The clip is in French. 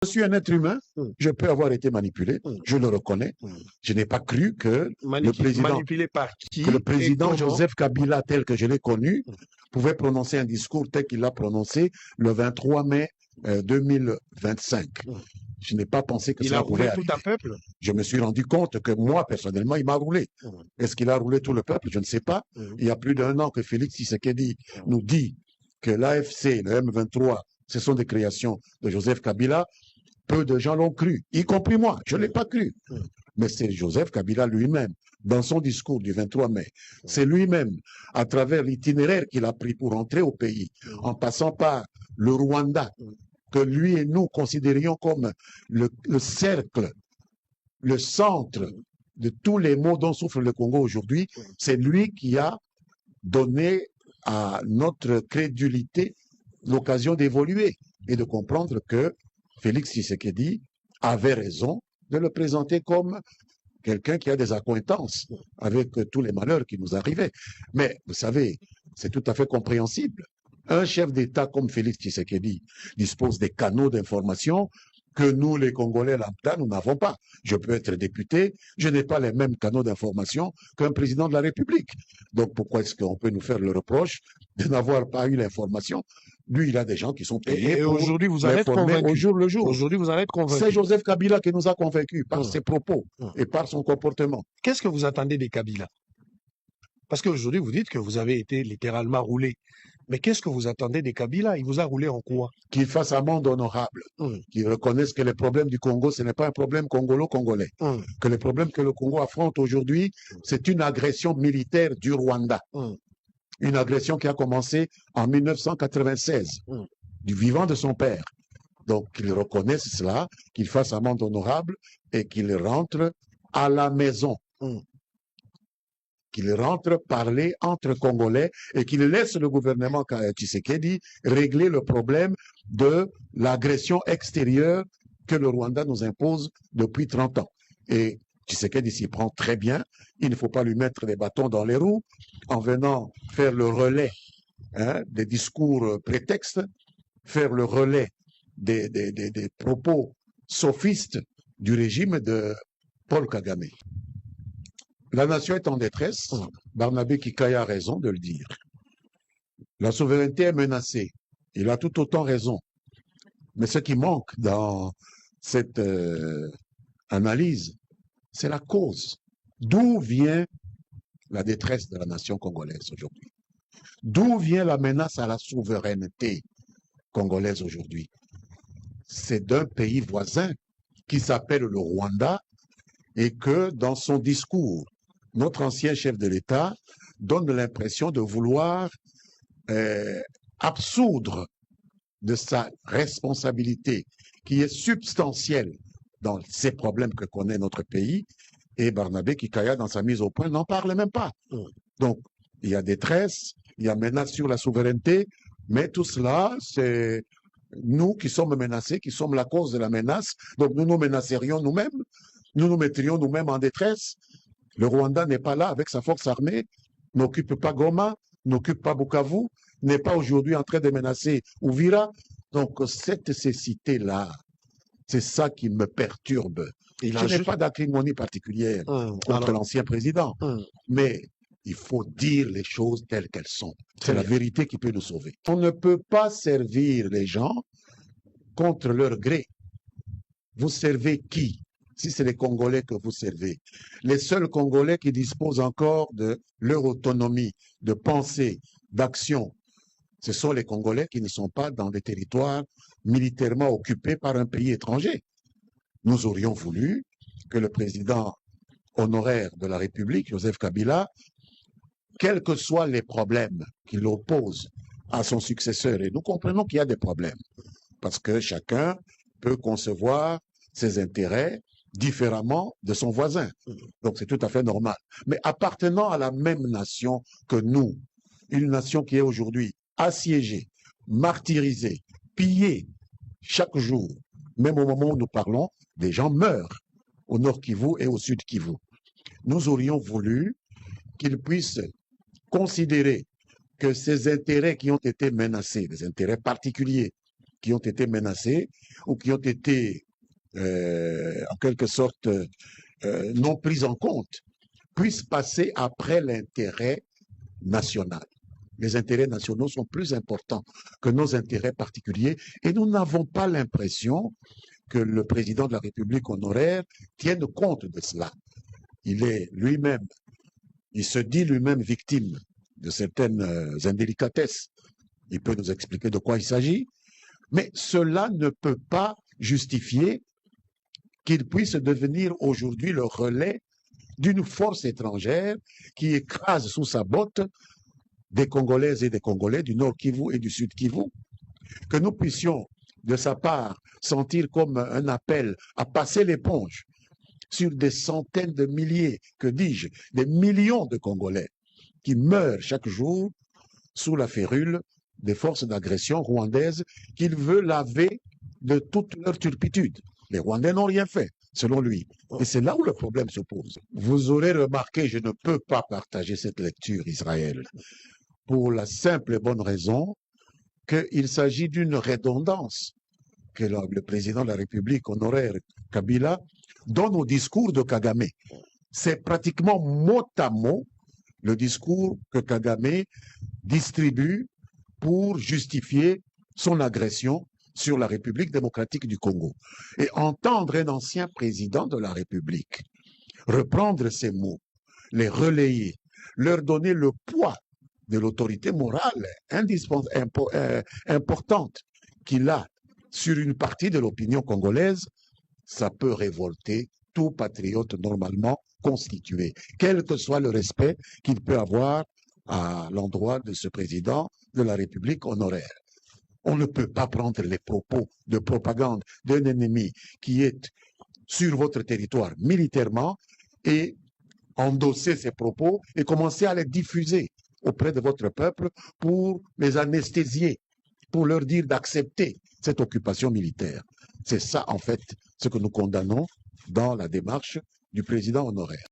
Je suis un être humain, je peux avoir été manipulé, je le reconnais. Je n'ai pas cru que manipulé par qui, que le président Joseph Kabila, tel que je l'ai connu, pouvait prononcer un discours tel qu'il l'a prononcé le 23 mai 2025. Je n'ai pas pensé que cela pouvait arriver. Il a roulé tout un peuple. Je me suis rendu compte que moi, personnellement, il m'a roulé. Est-ce qu'il a roulé tout le peuple? Je ne sais pas. Il y a plus d'1 an que Félix Tshisekedi nous dit que l'AFC, le M23, ce sont des créations de Joseph Kabila. Peu de gens l'ont cru, y compris moi. Je ne l'ai pas cru. Mais c'est Joseph Kabila lui-même, dans son discours du 23 mai, c'est lui-même, à travers l'itinéraire qu'il a pris pour entrer au pays, en passant par le Rwanda, que lui et nous considérions comme le cercle, le centre de tous les maux dont souffre le Congo aujourd'hui, c'est lui qui a donné à notre crédulité l'occasion d'évoluer et de comprendre que Félix Tshisekedi avait raison de le présenter comme quelqu'un qui a des accointances avec tous les malheurs qui nous arrivaient. Mais vous savez, c'est tout à fait compréhensible. Un chef d'État comme Félix Tshisekedi dispose des canaux d'information que nous, les Congolais lambda, nous n'avons pas. Je peux être député, je n'ai pas les mêmes canaux d'information qu'un président de la République. Donc pourquoi est-ce qu'on peut nous faire le reproche de n'avoir pas eu l'information? Lui, il a des gens qui sont payés et pour aujourd'hui, vous en êtes l'informer au jour le jour. Aujourd'hui, vous en êtes convaincu. C'est Joseph Kabila qui nous a convaincus par ses propos et par son comportement. Qu'est-ce que vous attendez des Kabila? Parce qu'aujourd'hui, vous dites que vous avez été littéralement roulé. Mais qu'est-ce que vous attendez des Kabila? Il vous a roulé en quoi? Qu'il fasse un monde honorable, qu'il reconnaisse que les problèmes du Congo, ce n'est pas un problème congolo-congolais, que les problèmes que le Congo affronte aujourd'hui, c'est une agression militaire du Rwanda. Une agression qui a commencé en 1996, du vivant de son père. Donc qu'il reconnaisse cela, qu'il fasse un monde honorable et qu'il rentre à la maison. Qu'il rentre parler entre Congolais et qu'il laisse le gouvernement Tshisekedi régler le problème de l'agression extérieure que le Rwanda nous impose depuis 30 ans. Et Tshisekedi s'y prend très bien. Il ne faut pas lui mettre des bâtons dans les roues en venant faire le relais des discours prétextes, faire le relais des propos sophistes du régime de Paul Kagame. La nation est en détresse. Barnabé Kikaya a raison de le dire. La souveraineté est menacée. Il a tout autant raison. Mais ce qui manque dans cette analyse, c'est la cause. D'où vient la détresse de la nation congolaise aujourd'hui? D'où vient la menace à la souveraineté congolaise aujourd'hui? C'est d'un pays voisin qui s'appelle le Rwanda et que dans son discours, notre ancien chef de l'État donne l'impression de vouloir absoudre de sa responsabilité qui est substantielle dans ces problèmes que connaît notre pays. Et Barnabé Kikaya, dans sa mise au point, n'en parle même pas. Donc, il y a détresse, il y a menace sur la souveraineté, mais tout cela, c'est nous qui sommes menacés, qui sommes la cause de la menace. Donc, nous nous menacerions nous-mêmes, nous nous mettrions nous-mêmes en détresse. Le Rwanda n'est pas là avec sa force armée, n'occupe pas Goma, n'occupe pas Bukavu, n'est pas aujourd'hui en train de menacer Uvira. Donc, cette cécité-là, c'est ça qui me perturbe. Je n'ai pas d'acrimonie particulière contre l'ancien président, mais il faut dire les choses telles qu'elles sont. C'est la vérité qui peut nous sauver. On ne peut pas servir les gens contre leur gré. Vous servez qui? Si c'est les Congolais que vous servez, les seuls Congolais qui disposent encore de leur autonomie, de pensée, d'action, ce sont les Congolais qui ne sont pas dans des territoires militairement occupés par un pays étranger. Nous aurions voulu que le président honoraire de la République, Joseph Kabila, quels que soient les problèmes qu'il oppose à son successeur, et nous comprenons qu'il y a des problèmes, parce que chacun peut concevoir ses intérêts différemment de son voisin. Donc c'est tout à fait normal. Mais appartenant à la même nation que nous, une nation qui est aujourd'hui assiégée, martyrisée, pillée chaque jour, même au moment où nous parlons, des gens meurent au nord Kivu et au sud Kivu. Nous aurions voulu qu'ils puissent considérer que ces intérêts qui ont été menacés, des intérêts particuliers, qui ont été menacées ou qui ont été, en quelque sorte, non prises en compte, puissent passer après l'intérêt national. Les intérêts nationaux sont plus importants que nos intérêts particuliers et nous n'avons pas l'impression que le président de la République honoraire tienne compte de cela. Il est lui-même, il se dit lui-même victime de certaines indélicatesses. Il peut nous expliquer de quoi il s'agit, mais cela ne peut pas justifier qu'il puisse devenir aujourd'hui le relais d'une force étrangère qui écrase sous sa botte des Congolaises et des Congolais du Nord Kivu et du Sud Kivu, que nous puissions, de sa part, sentir comme un appel à passer l'éponge sur des centaines de milliers, que dis-je, des millions de Congolais qui meurent chaque jour sous la férule des forces d'agression rwandaises qu'il veut laver de toute leur turpitude. Les Rwandais n'ont rien fait, selon lui. Et c'est là où le problème se pose. Vous aurez remarqué, je ne peux pas partager cette lecture, Israël, pour la simple et bonne raison qu'il s'agit d'une redondance que le président de la République honoraire, Kabila, donne au discours de Kagame. C'est pratiquement mot à mot le discours que Kagame distribue pour justifier son agression sur la République démocratique du Congo. Et entendre un ancien président de la République reprendre ces mots, les relayer, leur donner le poids de l'autorité morale importante qu'il a sur une partie de l'opinion congolaise, ça peut révolter tout patriote normalement constitué, quel que soit le respect qu'il peut avoir à l'endroit de ce président de la République honoraire. On ne peut pas prendre les propos de propagande d'un ennemi qui est sur votre territoire militairement et endosser ces propos et commencer à les diffuser auprès de votre peuple pour les anesthésier, pour leur dire d'accepter cette occupation militaire. C'est ça, en fait, ce que nous condamnons dans la démarche du président honoraire.